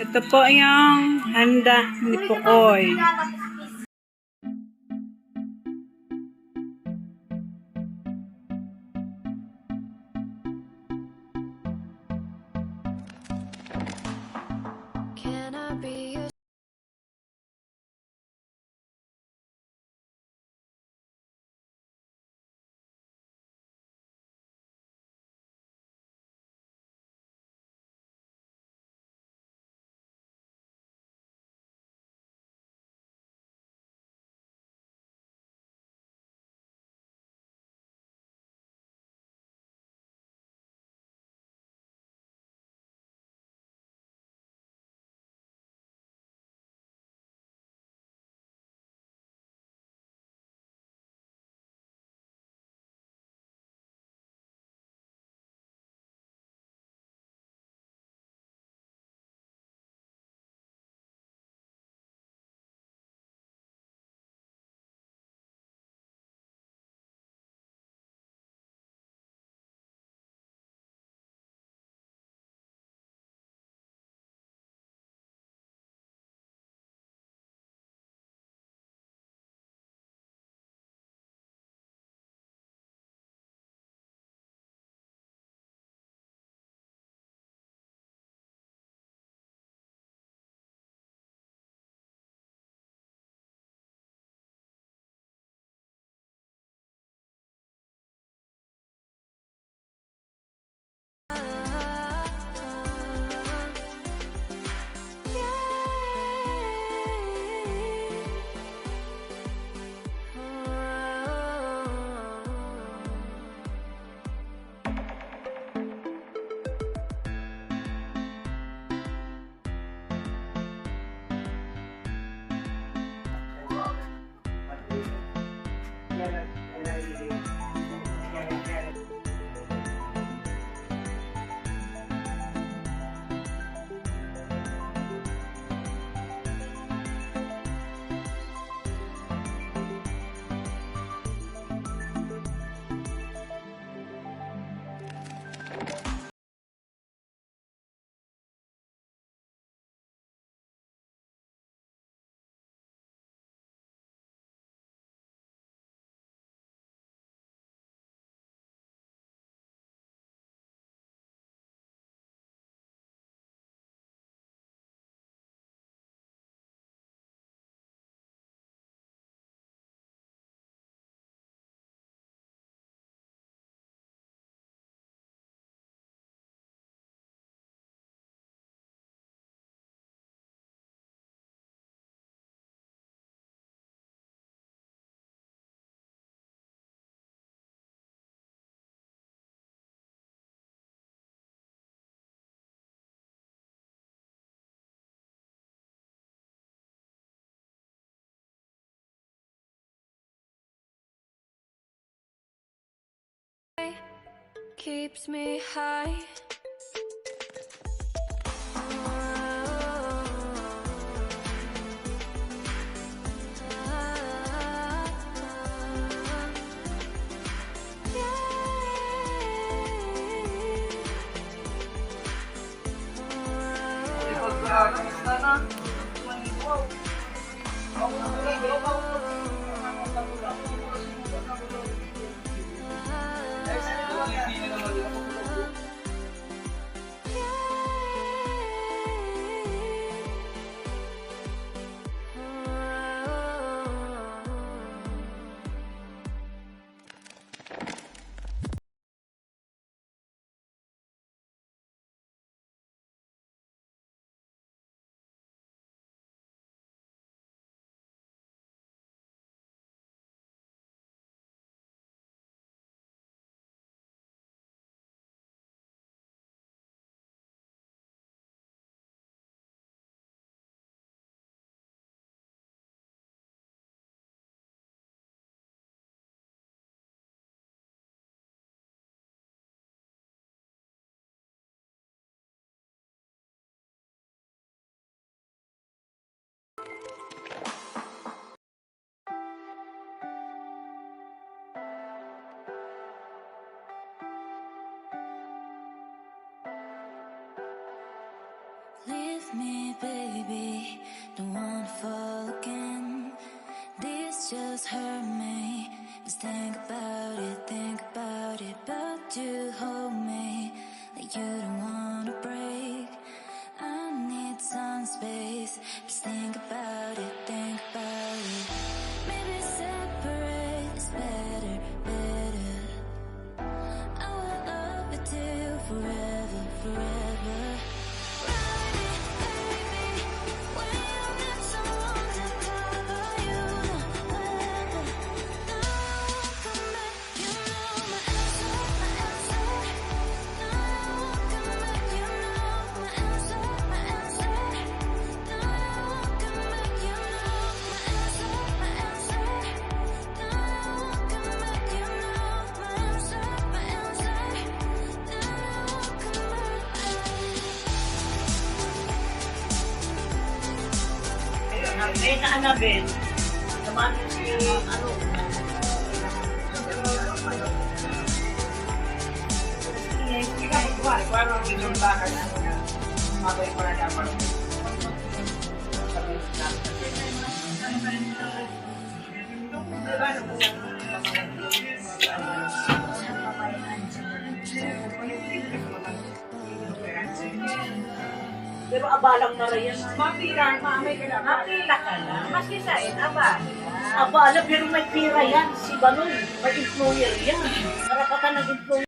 Ito po yung handa ni Pukoy. Keeps me high. hurt me. Just think about it, but you hold me like you don't wanna break. I need some space. Just think about it, think about it. Maybe separate is better, better. I will love you till forever, forever. Ride it, baby. When you need someone to cover you, wherever. Now I won't come back. You know my answer, my answer. Now I won't come back. You know my answer, my answer. Now I won't come back. You know my answer, my answer. Now I won't come back. You know my answer, my answer. Now I won't come back. May na Annabelle, naman si ano, parang yung bakal na mabay ko na dapat. Pero abalang na rin yan. Mapira, maamay ka lang. Mapila ka lang. Maski sa abala. Abala, pero may pira yan. Si Banon, may employer yan. Karapatan ng employer.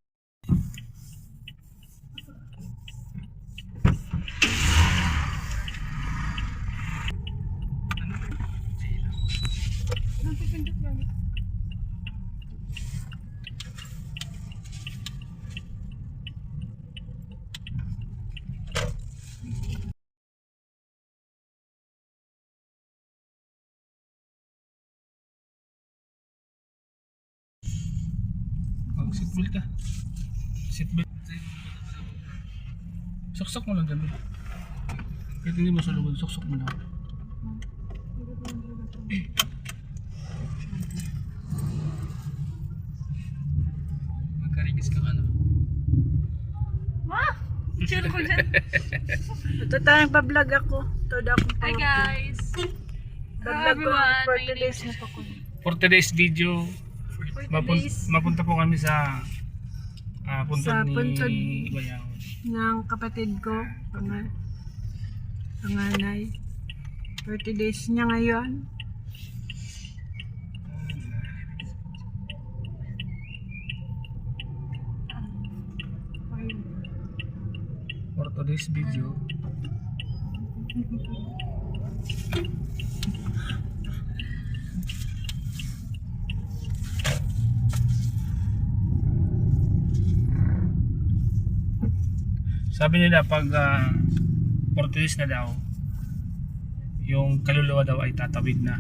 Seatbelt ka. Seatbelt. Suksok mo lang dyan. Kahit hindi mo sa lubog, suksok mo lang. Magkarigis ka ano. Ma! Picture ko dyan. Ito tayo pa-vlog ako. Ito daw akong Hi guys! Pa-vlog ko everyone, for my today's name is- na pa ko. For today's video, mapunta po kami sa puntod Sa puntod. ni Bayaw. Ng kapatid ko, panganay. 30 days niya ngayon. For today's video, sabi nila pag 40 days na daw, yung kaluluwa daw ay tatawid na.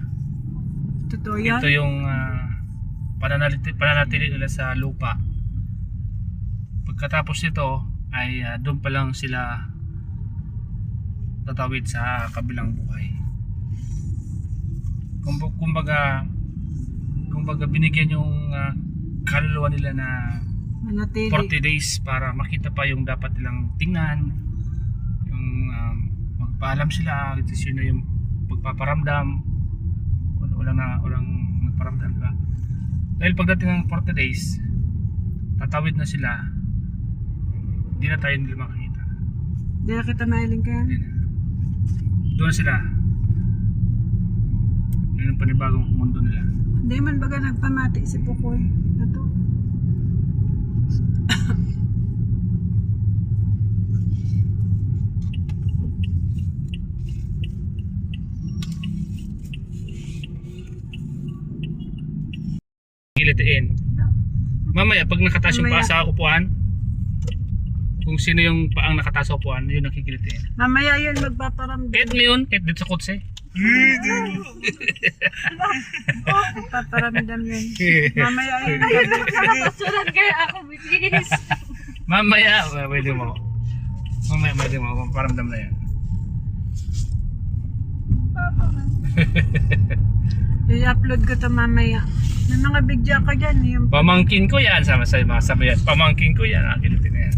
Totoo yan? Ito yung pananatili nila sa lupa. Pagkatapos nito ay doon pa lang sila tatawid sa kabilang buhay. Kumbaga binigyan yung kaluluwa nila na Manatili. 40 days para makita pa yung dapat nilang tingnan, yung magpaalam sila, ito na yung pagpaparamdam, walang nagparamdam, diba? Dahil pagdating ng 40 days tatawid na sila, hindi na tayo nila makikita. Hindi na kita mailing ka. Hindi na. Doon na sila, yun yung panibagong mundo nila. Hindi man baga nagpamati si Pukoy. Ito. Gilitiin. Mamaya pag nakataas yung paa Mamaya. sa upuan, kung sino yung paang nakataas sa upuan, yun ang kikilitiin. Mamaya yun magpaparamdam. Kahit mo yun, kahit dito sa kotse. Magpaparamdam yun. Mamaya yun. Surat kaya ako bitis. Mamaya, pwede mo. Pwede mo, paramdam na yan. I-upload ko to mamaya. May mga video ko dyan. Yung Pamangkin ko yan, sama sa mga sabayan. Pamangkin ko yan, ang kilitin na yan.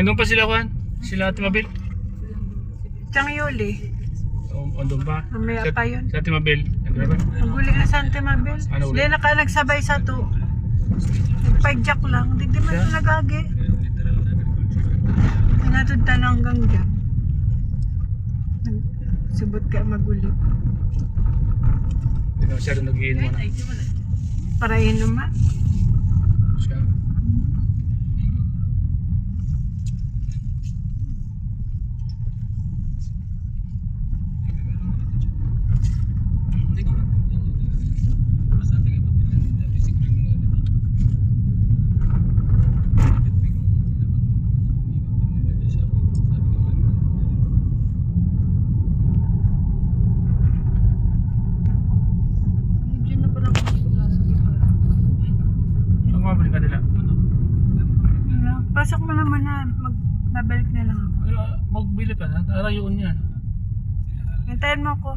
Nandun pa sila, Juan? Sila Ate Mabel? Tsang Yuli. Andun pa? Mamaya pa yun. Sa Ate Mabel? Naglaban? Ang guli na sa Ante Mabel. Ano Hindi ulit? nagsabay sa to. Nagpa-jack lang. Hindi man Yeah. nagagi. Pinatod tayo hanggang dyan. Subot ka maguli. Hindi na masyado nag-iinom na. Para inuman. Siya. Diyan na pala Saan ka mabalik ka nila? pasok mo naman na. Babalik na lang ako. Ay, magbili ka na. Arayoon yan. Hintayin mo ako.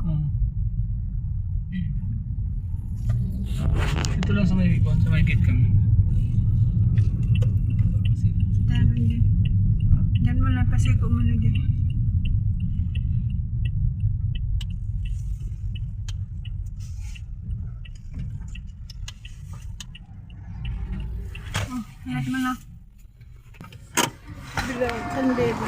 Ito lang sa may ikon, sa may gate kami. Hintayin mo dyan. Dyan mo lang. Pasiko mo na dyan. Oh, lahat mo na. Bilang kandila.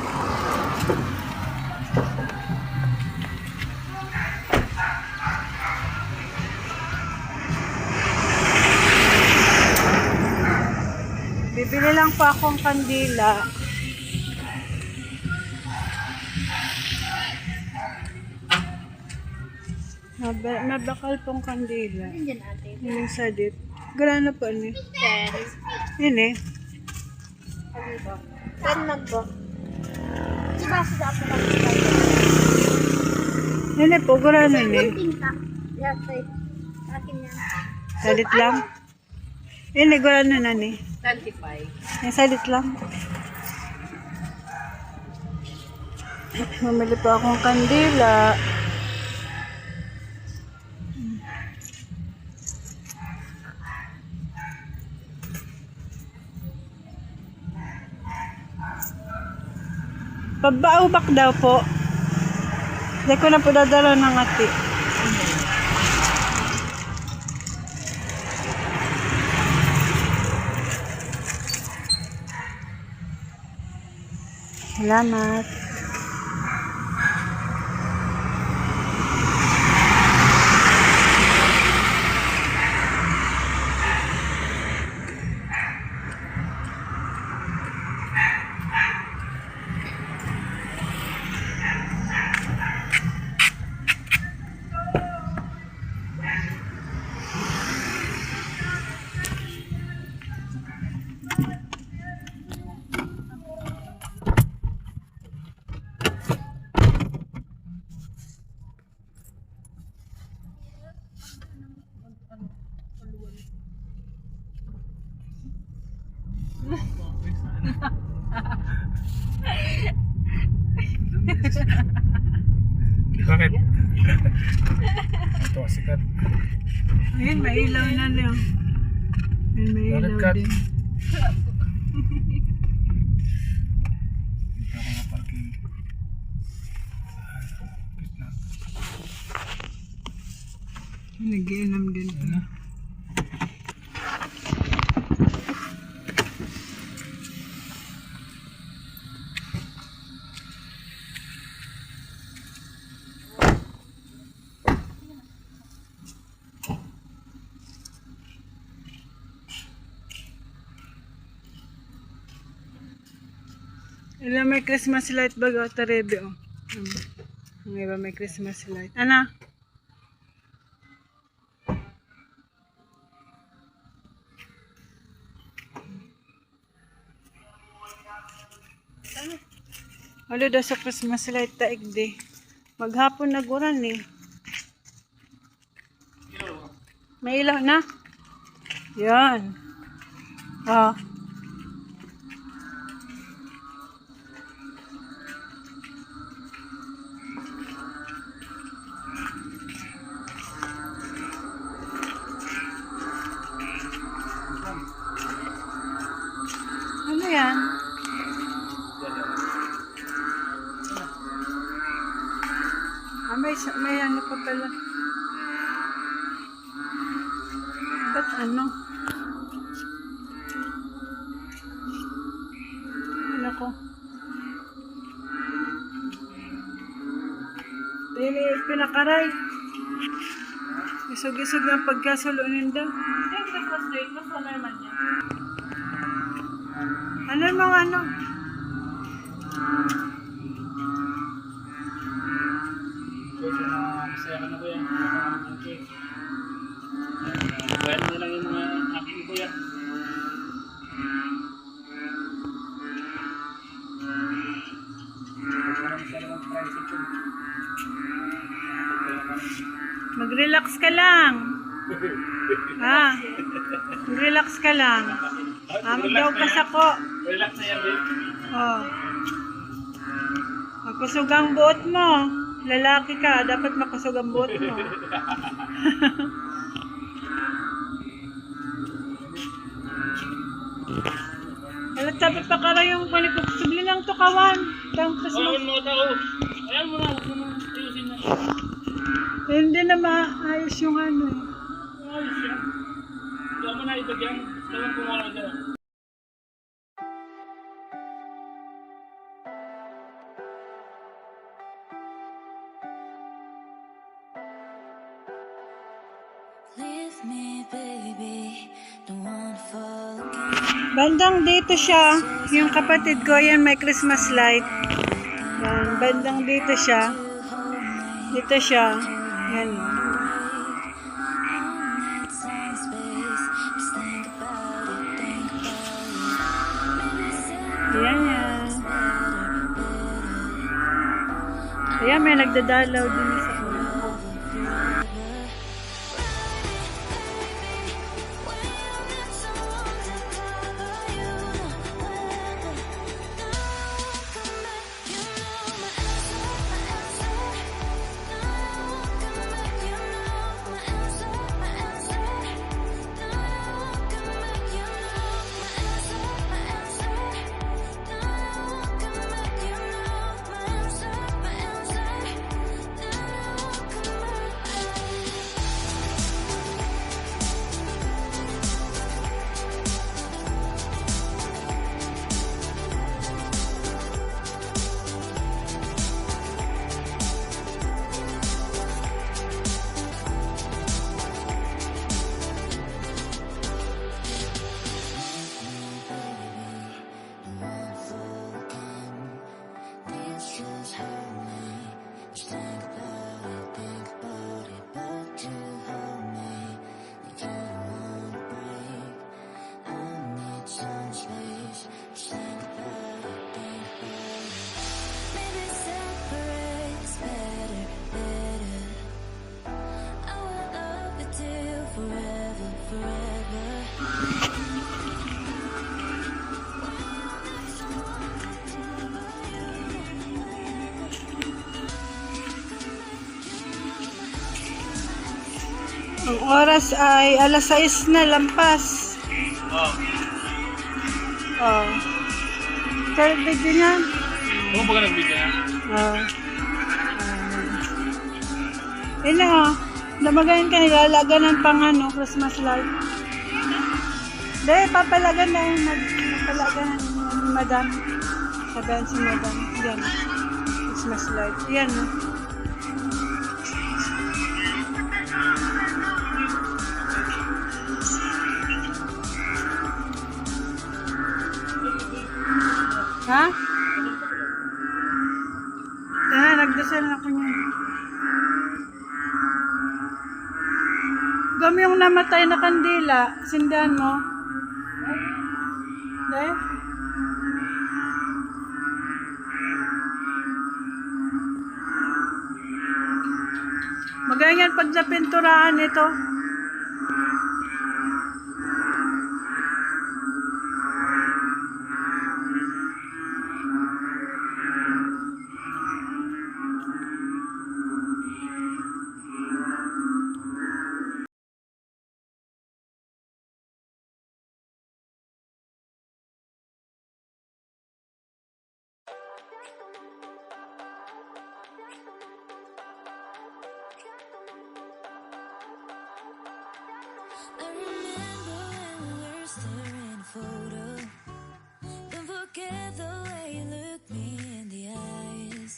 Bibili lang po akong kandila. Mabakal pong kandila. Yung sadit. Gala na po ni. Yun eh. Yun eh po, gala na ni. Sadit lang. Yun eh, gala na ni. 25. Yung salit lang. Mamili pa akong kandila. Pabaubak daw po. Hindi ko na po dadala ng ati. Salamat. Bakit? Ito, sikat. Ayun, may ilaw na lang. Ayun, may Bakit ilaw kat? din. Dito ako nga parking. Gitna. Nag-iinam din. Ano na? Ilan may Christmas light baga o tarebe o. Ang iba may Christmas light. Ano? Wala daw sa Christmas light taig di. Maghapon naguran eh. May ilaw na? Yan. Ah. Ano yan? may ano pa pala. Ba't ano? Ano ko? Pinakaray. Isog-isog ng pagkasulunin daw. Yung Christmas light, mas wala naman yan. Ano mga ano? Masaya ka na kuya. Bayad mo lang yung mga aking kuya. Mag-relax ka lang. Ha? Mag-relax ka lang. Magdaw ako. Relax na yan, babe. Oh. Magkusog ang buot mo. Lalaki ka, dapat makusog ang buot mo. Alat dapat pa kara yung panikupsubli lang to kawan. Tapos mo. Ayan mga tao. Ayan mo na. Ayusin na. Hindi na maayos yung ano eh. Ayos yan. Diyan mo na ito dyan. Dalang kumala dyan. Leave me, baby. Don't wanna fall again. Bandang dito siya. Yung kapatid ko, yan may Christmas light. Yan, bandang dito siya. Dito siya. Yan. Yan yan. Ayan, may nagdadalaw din sa ulo. Ang oras ay alas 6 na lampas. Oh. Oh. Third video niya. Huwag ba ka nag-video na? Oh. Ina oh. Namagayin ka nilalaga ng pang ano, Christmas light. Dahil papalagan na yung papalagan ng madam. Sabihan si madam. Yan. Christmas light. Yan oh. Ha? Nagdasal na ako niya. Gam yung namatay na kandila, sindahan mo. Dahil? Maganyan pag sa pinturahan ito. I remember when we were staring at a photo. Don't forget the way you look me in the eyes.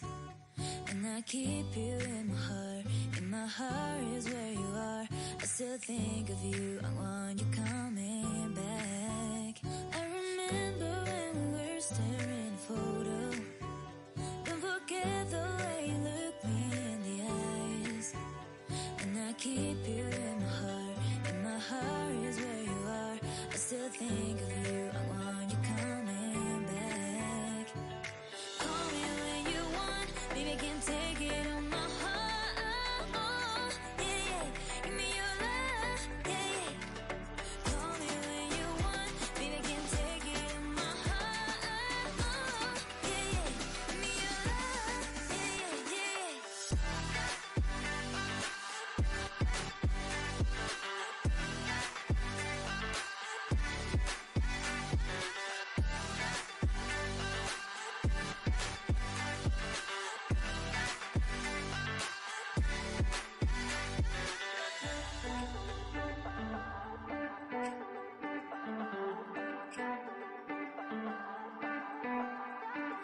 And I keep you in my heart. In my heart is where you are. I still think of you. I want you coming back. I remember when we were staring at a photo. Don't forget the way you look me in the eyes. And I keep you in my heart. In my heart is where you are. I still think of you. I want you coming back. Call me when you want. Baby, I can take it on my heart. Yeah, yeah. Give me your love. Yeah, yeah. Call me when you want. Baby, I can take it on my heart. Yeah, yeah. Give me your love. Yeah, yeah, yeah.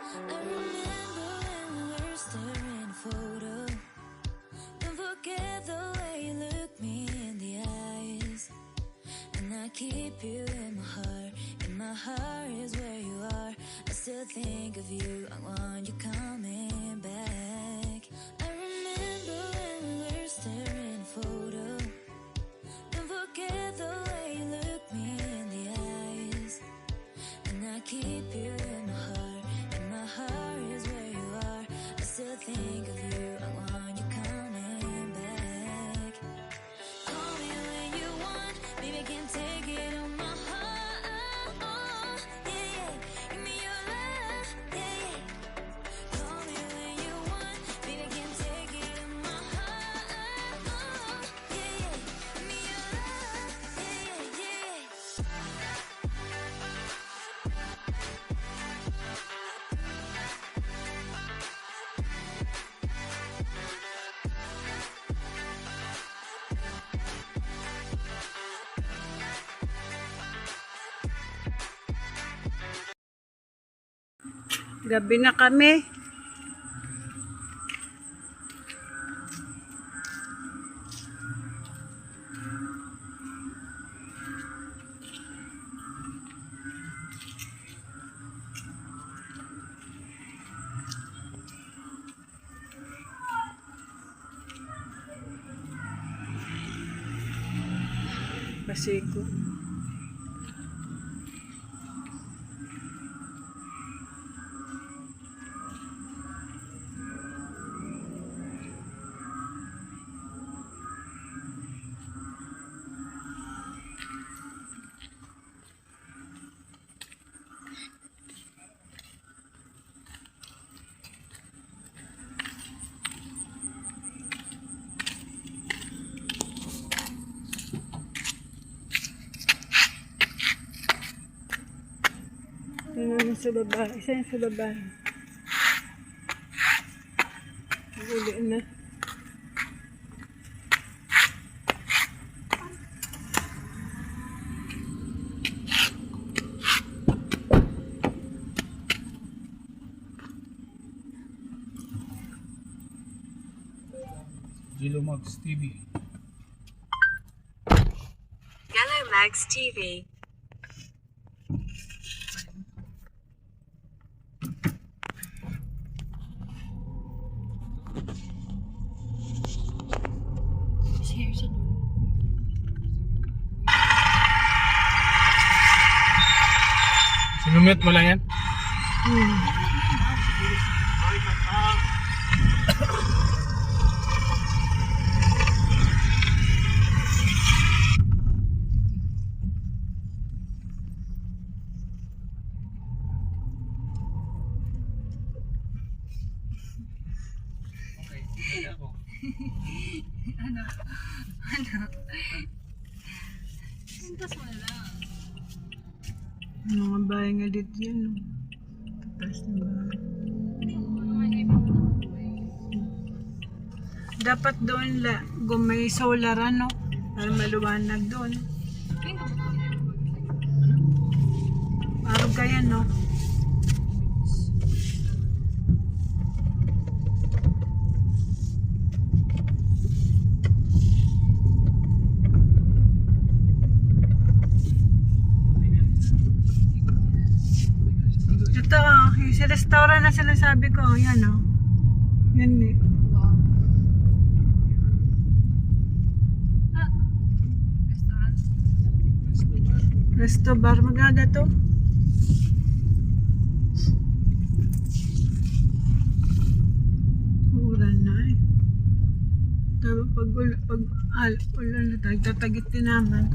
I remember when we were staring at a photo. Don't forget the way you look me in the eyes. And I keep you in my heart. In my heart is where you are. I still think of you. I want you coming back. I remember when we were staring at a photo. Don't forget the way you look me in the eyes. And I keep you in my heart. In my heart is where you are. I still think of you. I want you coming back. Call me when you want. Baby, I can take it on my heart. Yeah, yeah. Give me your love. Yeah, yeah. Call me when you want. Baby, I can take it on my heart. Yeah, yeah. Give me your love. Yeah, yeah, yeah. Gabi na kami. Pasiko. Ano sa baba? Isa yan sa baba. Uli na. Max TV. Yellow Max TV. Sinumit mo lang yan? Pintas mo na lang. Mga bahay nga dito yan. No? Tatas na bahay. Dapat doon may solaran, no? Para maluwanag doon. Parang kaya, no? Ito, yung si restaurant na sinasabi ko, yan, oh. Yan, eh. Resto bar, magaga to. Uran na eh. Tama pag ulan na tayo, tatagit din naman.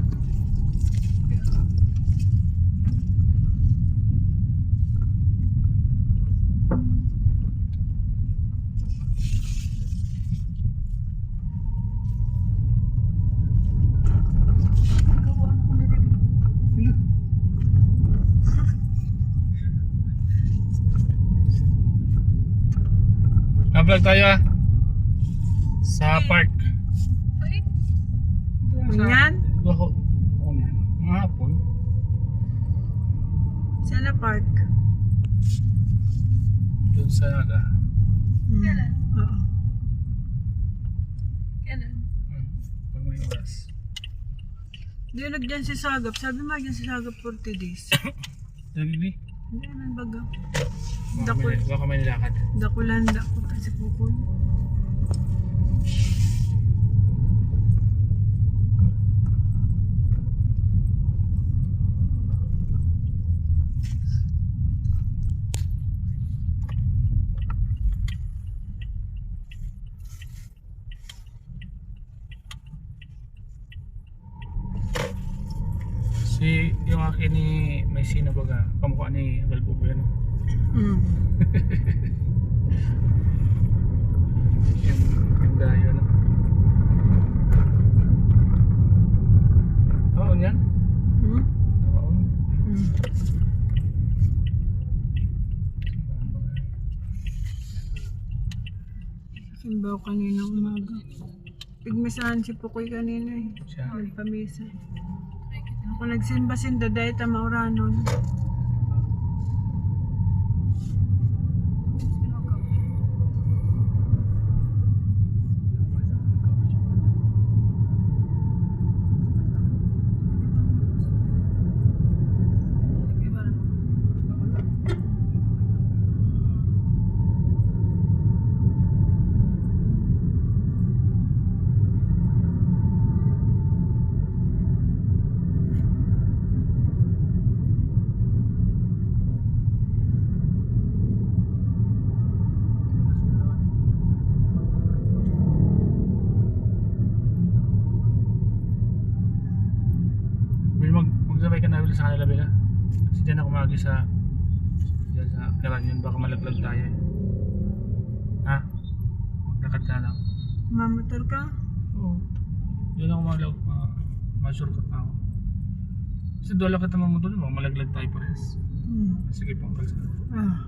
Vlog tayo sa park. Yan? Ako. Mga hapon. Sana park. Doon sa Naga. Kailan? Oo. Kailan? Pag may oras. Dilag dyan si Sagap. Sabi mo dyan si Sagap 40 days. Hindi. Hindi naman baga. Baka may nilakad. Dakulanda ko kasi Kukoy. Si yung akin ni may sinabaga kamukha ni Agalbo ko yan. Yung dayo na. Oo yan. Oo. Simbaw kanina umaga. Pigmisahan si Pukoy kanina eh. Siya. Nagpamisa. Ako nagsimba-sinda dahil tamauranon. Magsabay ka na ulit sa kanila bila. Kasi dyan ako magi sa Karanyan, baka malaglag tayo eh. Ha? Maglakad ka lang. Mamotor ka? Oo. Dyan ako ma-shortcut na ako. Kasi doon lang kita mamotor, baka malaglag tayo parehas. Sige po, Ah.